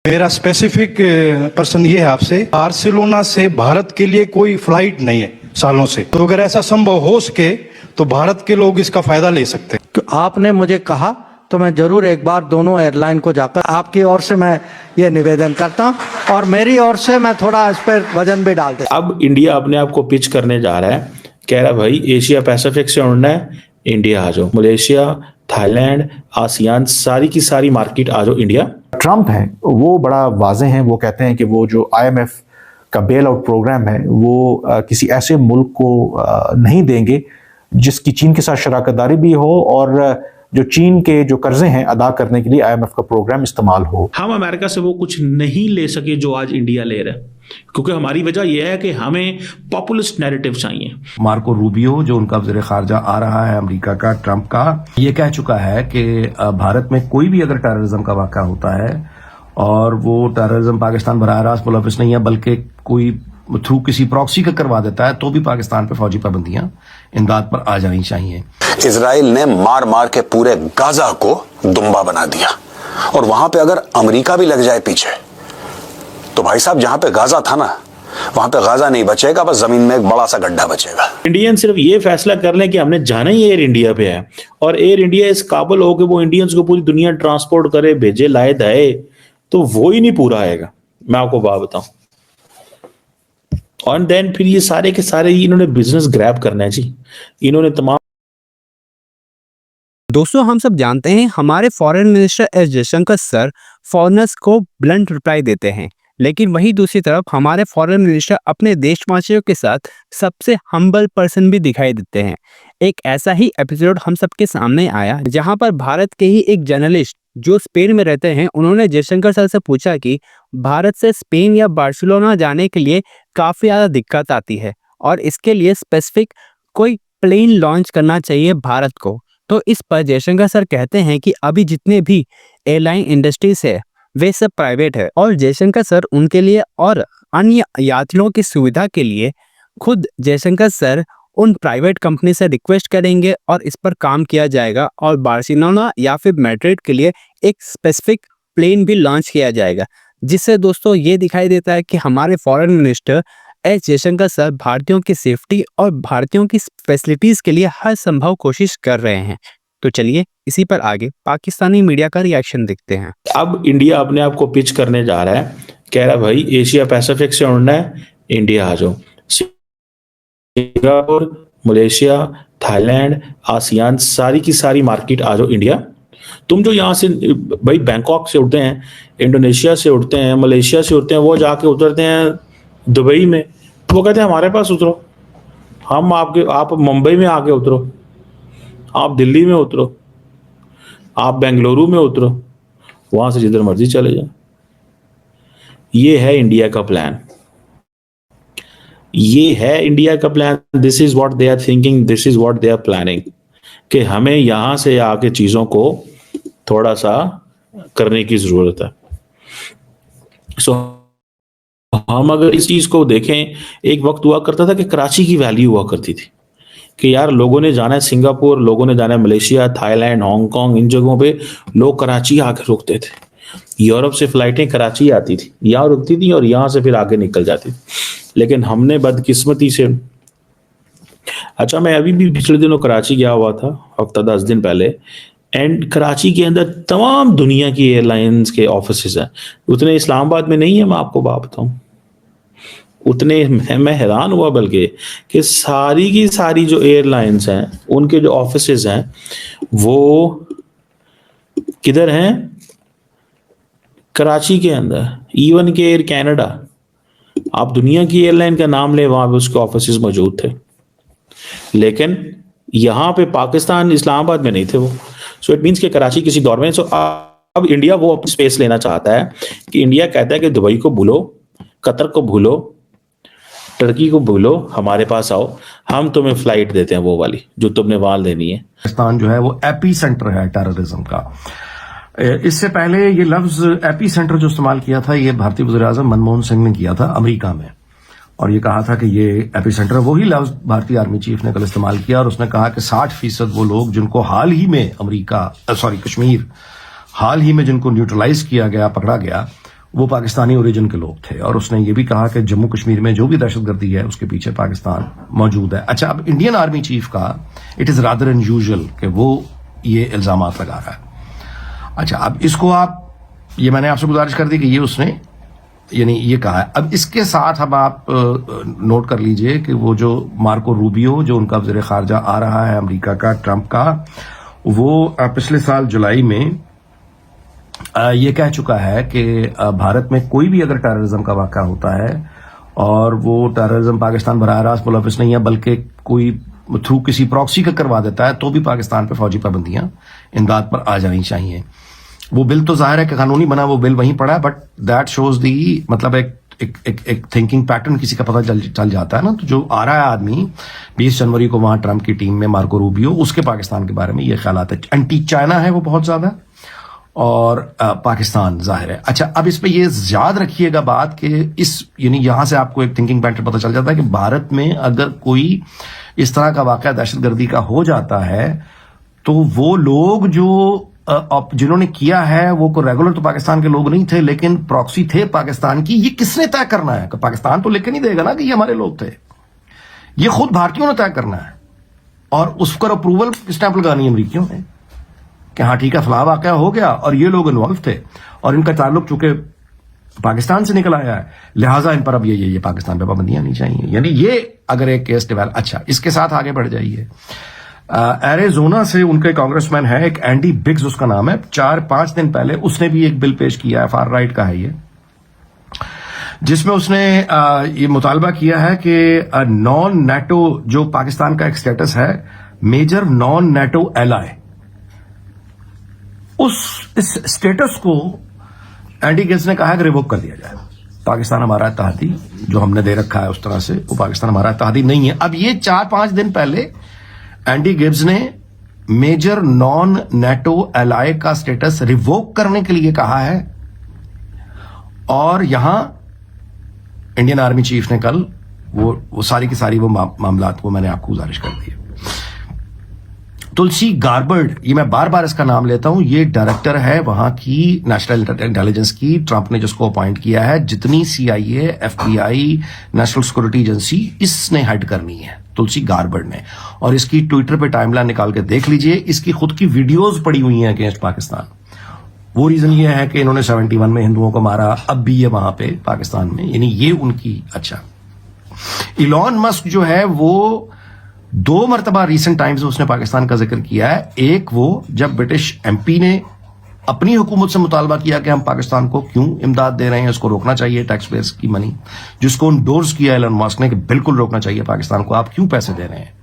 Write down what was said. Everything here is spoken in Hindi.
मेरा स्पेसिफिक प्रश्न ये है आपसे, बार्सिलोना से भारत के लिए कोई फ्लाइट नहीं है सालों से, तो अगर ऐसा संभव हो सके तो भारत के लोग इसका फायदा ले सकते हैं। तो आपने मुझे कहा तो मैं जरूर एक बार दोनों एयरलाइन को जाकर आपकी ओर से मैं ये निवेदन करता हूं और मेरी ओर से मैं थोड़ा इस पर वजन भी डाल देता। अब इंडिया अपने आप को पिच करने जा रहा है, कह रहा है भाई एशिया पैसिफिक से उड़ना है, इंडिया आ जाओ, मलेशिया, थाईलैंड, आसियान, सारी की सारी मार्केट आ जाओ इंडिया। ट्रम्प हैं वो बड़ा वाजे हैं, वो कहते हैं कि वो जो IMF का बेल आउट प्रोग्राम है वो किसी ऐसे मुल्क को नहीं देंगे जिसकी चीन के साथ शराकतदारी भी हो और जो चीन के जो कर्जे हैं अदा करने के लिए IMF का प्रोग्राम इस्तेमाल हो। हम अमेरिका से वो कुछ नहीं ले सके जो आज इंडिया ले रहा है, क्योंकि हमारी वजह यह है कि हमें पॉपुलिस्ट नैरेटिव चाहिए। मार्को रूबियो जो उनका वज़ीर ख़ारजा आ रहा है अमेरिका का, ट्रंप का, ये कह चुका है कि भारत में कोई भी अगर टेररिज्म का वाक़ा होता है और वो टेररिज्म पाकिस्तान बराह रास्त मुलविस नहीं है बल्कि कोई थ्रू किसी प्रॉक्सी का करवा देता है तो भी पाकिस्तान पे फौजी पाबंदियां इमदाद पर आ जानी चाहिए। इजराइल ने मार मार के पूरे गाजा को दुम्बा बना दिया और वहां पे अगर अमेरिका भी लग जाए पीछे तो भाई साहब जहां पे गाजा था ना वहां पे गाजा नहीं बचेगा, बस जमीन में एक बड़ा सा गड्ढा बचेगा। इंडियन सिर्फ ये फैसला कर लें कि हमने जाना ही एयर इंडिया पे है और एयर इंडिया इस काबिल हो कि वो इंडियंस को पूरी दुनिया ट्रांसपोर्ट करे, भेजे, लाए, दाए, तो वो ही नहीं पूरा आएगा। मैं आपको बात बताऊं, और देन फिर ये सारे के सारे इन्होंने बिजनेस ग्रैब करना है जी, इन्होंने तमाम। दोस्तों हम सब जानते हैं हमारे foreign minister S Jaishankar sir foreigners को ब्लंट रिप्लाई देते हैं, लेकिन वहीं दूसरी तरफ हमारे फॉरेन मिनिस्टर अपने देशवासियों के साथ सबसे हम्बल पर्सन भी दिखाई देते हैं। एक ऐसा ही एपिसोड हम सबके सामने आया जहां पर भारत के ही एक जर्नलिस्ट जो स्पेन में रहते हैं, उन्होंने जयशंकर सर से पूछा कि भारत से स्पेन या बार्सिलोना जाने के लिए काफ़ी ज़्यादा दिक्कत आती है और इसके लिए स्पेसिफिक कोई प्लेन लॉन्च करना चाहिए भारत को। तो इस पर जयशंकर सर कहते हैं कि अभी जितने भी एयरलाइन इंडस्ट्रीज है वे सब प्राइवेट है और जयशंकर सर उनके लिए और अन्य यात्रियों की सुविधा के लिए खुद जयशंकर सर उन प्राइवेट कंपनी से रिक्वेस्ट करेंगे और इस पर काम किया जाएगा और बार्सिलोना या फिर मैड्रिड के लिए एक स्पेसिफिक प्लेन भी लॉन्च किया जाएगा, जिससे दोस्तों ये दिखाई देता है कि हमारे foreign minister S Jaishankar sir भारतीयों की सेफ्टी और भारतीयों की फैसिलिटीज के लिए हर संभव कोशिश कर रहे हैं। तो चलिए इसी पर आगे पाकिस्तानी मीडिया का रिएक्शन देखते हैं। अब इंडिया अपने आप को पिच करने जा रहा है, कह रहा है भाई एशिया पैसिफिक से उड़ना है, इंडिया आ जाओ, सिंगापुर, मलेशिया, थाईलैंड, आसियान, सारी की सारी मार्केट आ जाओ इंडिया। तुम जो यहाँ से भाई बैंकॉक से उड़ते हैं, इंडोनेशिया से उड़ते हैं, मलेशिया से उड़ते हैं, वो जाके उतरते हैं दुबई में, तो वो कहते हैं हमारे पास उतरो, हम आप मुंबई में आके उतरो, आप दिल्ली में उतरो, आप बेंगलुरु में उतरो, वहां से जिधर मर्जी चले जाओ। ये है इंडिया का प्लान, ये है इंडिया का प्लान। This is what they are thinking, this is what they are planning, कि हमें यहां से आके चीजों को थोड़ा सा करने की जरूरत है। सो हम अगर इस चीज को देखें, एक वक्त हुआ करता था कि कराची की वैल्यू हुआ करती थी कि यार लोगों ने जाना है सिंगापुर, लोगों ने जाना है मलेशिया, थाईलैंड, हांगकांग, इन जगहों पे लोग कराची आकर रुकते थे। यूरोप से फ्लाइटें कराची आती थी, यहाँ रुकती थी और यहाँ से फिर आगे निकल जाती थी। लेकिन हमने बदकिस्मती से, अच्छा मैं अभी भी पिछले दिनों कराची गया हुआ था, हफ्ता 10 दिन पहले, एंड कराची के अंदर तमाम दुनिया की एयरलाइंस के ऑफिसेज हैं। उतने इस्लामाबाद में नहीं है, मैं आपको बात बताऊं, उतने मैं हैरान हुआ बल्कि कि सारी की सारी जो एयरलाइंस हैं उनके जो ऑफिसेज हैं वो किधर हैं, कराची के अंदर। इवन के एयर कनाडा, आप दुनिया की एयरलाइन का नाम ले, वहां पे उसके ऑफिसेज मौजूद थे, लेकिन यहाँ पे पाकिस्तान इस्लामाबाद में नहीं थे वो। सो इट मीन्स कि कराची किसी दौर में, सो अब इंडिया वो अपनी स्पेस लेना चाहता है कि इंडिया कहता है कि दुबई को भूलो, कतर को भूलो, टर्की को भूलो, हमारे पास आओ, हम तुम्हें फ्लाइट देते हैं वो वाली जो तुमने वहां लेनी है। पाकिस्तान जो है वो एपी सेंटर है टेररिज्म का। इससे पहले ये लफ्ज एपी सेंटर जो इस्तेमाल किया था ये भारतीय वज़ीर आज़म मनमोहन सिंह ने किया था अमेरिका में, और ये कहा था कि ये एपी सेंटर, वही लफ्ज भारतीय आर्मी चीफ ने कल इस्तेमाल किया और उसने कहा कि 60% वो लोग जिनको हाल ही में कश्मीर हाल ही में जिनको न्यूट्रलाइज किया गया, पकड़ा गया, वो पाकिस्तानी ओरिजिन के लोग थे, और उसने ये भी कहा कि जम्मू कश्मीर में जो भी दहशतगर्दी है उसके पीछे पाकिस्तान मौजूद है। अच्छा, अब इंडियन आर्मी चीफ का इट इज रादर अनयूजुअल कि वो ये इल्जामात लगा रहा है। अच्छा, अब इसको आप, ये मैंने आपसे गुजारिश कर दी कि ये उसने यानी ये कहा है। अब इसके साथ अब आप नोट कर लीजिए कि वो जो मार्को रूबियो, जो उनका वज़ीर ख़ारजा आ रहा है अमेरिका का, ट्रंप का, वो पिछले साल जुलाई में ये कह चुका है कि भारत में कोई भी अगर टेररिज्म का वाक़ा होता है और वो टेररिज्म पाकिस्तान बराह रास्त मुलविस नहीं है बल्कि कोई थ्रू किसी प्रॉक्सी का करवा देता है, तो भी पाकिस्तान पे फौजी पाबंदियां इमदाद पर आ जानी चाहिए। वो बिल तो जाहिर है कि कानूनी बना, वो बिल वहीं पड़ा है, बट दैट शोज दी मतलब एक थिंकिंग पैटर्न किसी का पता चल जाता है ना। तो जो आ रहा है आदमी 20 जनवरी को वहां ट्रंप की टीम में, मार्को रूबियो, उसके पाकिस्तान के बारे में ये ख्यालात है। एंटी चाइना है वो बहुत ज्यादा, और पाकिस्तान जाहिर है। अच्छा, अब इस पे ये याद रखिएगा बात कि इस यानी यहां से आपको एक थिंकिंग पैटर्न पता चल जाता है कि भारत में अगर कोई इस तरह का वाकया दहशतगर्दी का हो जाता है तो वो लोग जो जिन्होंने किया है वो को रेगुलर तो पाकिस्तान के लोग नहीं थे, लेकिन प्रॉक्सी थे पाकिस्तान की। ये किसने तय करना है? पाकिस्तान तो लेकर नहीं देगा ना कि ये हमारे लोग थे, ये खुद भारतीयों ने तय करना है, और उस पर अप्रूवल स्टैंप लगानी है अमरीकियों ने कि हाँ ठीक है, फलाह वाकया हो गया और ये लोग इन्वॉल्व थे और इनका ताल्लुक चूंकि पाकिस्तान से निकल आया है, लिहाजा इन पर अब ये पाकिस्तान पे पाबंदियां नहीं चाहिए। यानी ये अगर एक केस डेवलप। अच्छा, इसके साथ आगे बढ़ जाइए। एरिज़ोना से उनके कांग्रेसमैन है एक एंडी बिग्स, उसका नाम है। 4-5 दिन पहले उसने भी एक बिल पेश किया है, फार राइट का है ये, जिसमें उसने ये मुतालबा किया है कि नॉन नेटो, जो पाकिस्तान का एक स्टेटस है मेजर नॉन नेटो एलाय, इस स्टेटस को एंडी गिब्स ने कहा है कि रिवोक कर दिया जाए। पाकिस्तान हमारा इत्तेहादी जो हमने दे रखा है उस तरह से, वो पाकिस्तान हमारा इत्तेहादी नहीं है। अब ये 4-5 दिन पहले एंडी गिब्स ने मेजर नॉन नेटो एलाय का स्टेटस रिवोक करने के लिए कहा है, और यहां इंडियन आर्मी चीफ ने कल वो सारी की सारी वो मामलात वो मैंने आपको गुजारिश कर दी है। तुलसी गारबर्ड, ये मैं बार बार इसका नाम लेता हूं, ये डायरेक्टर है वहां की नेशनल इंटेलिजेंस की, ट्रंप ने जिसको अपॉइंट किया है। जितनी CIA, FBI, national security agency इसने हेड करनी है, तुलसी गारबर्ड ने। और इसकी ट्विटर पे टाइमलाइन निकाल के देख लीजिए, इसकी खुद की वीडियोस पड़ी हुई हैं अगेंस्ट पाकिस्तान। वो रीजन ये है कि इन्होंने 71 में हिंदुओं को मारा, अब भी ये वहां पे पाकिस्तान में, यानी ये उनकी। अच्छा, इलॉन मस्क जो है वो 2 मरतबा रिसेंट टाइम्स में उसने पाकिस्तान का जिक्र किया है। एक वो जब ब्रिटिश MP ने अपनी हुकूमत से मुतालबा किया कि हम पाकिस्तान को क्यों इमदाद दे रहे हैं, इसको रोकना चाहिए, टैक्स पेयर्स की मनी, जिसको इंडोर्स किया एलन मस्क ने कि बिल्कुल रोकना चाहिए पाकिस्तान को, आप क्यों पैसे दे रहे हैं।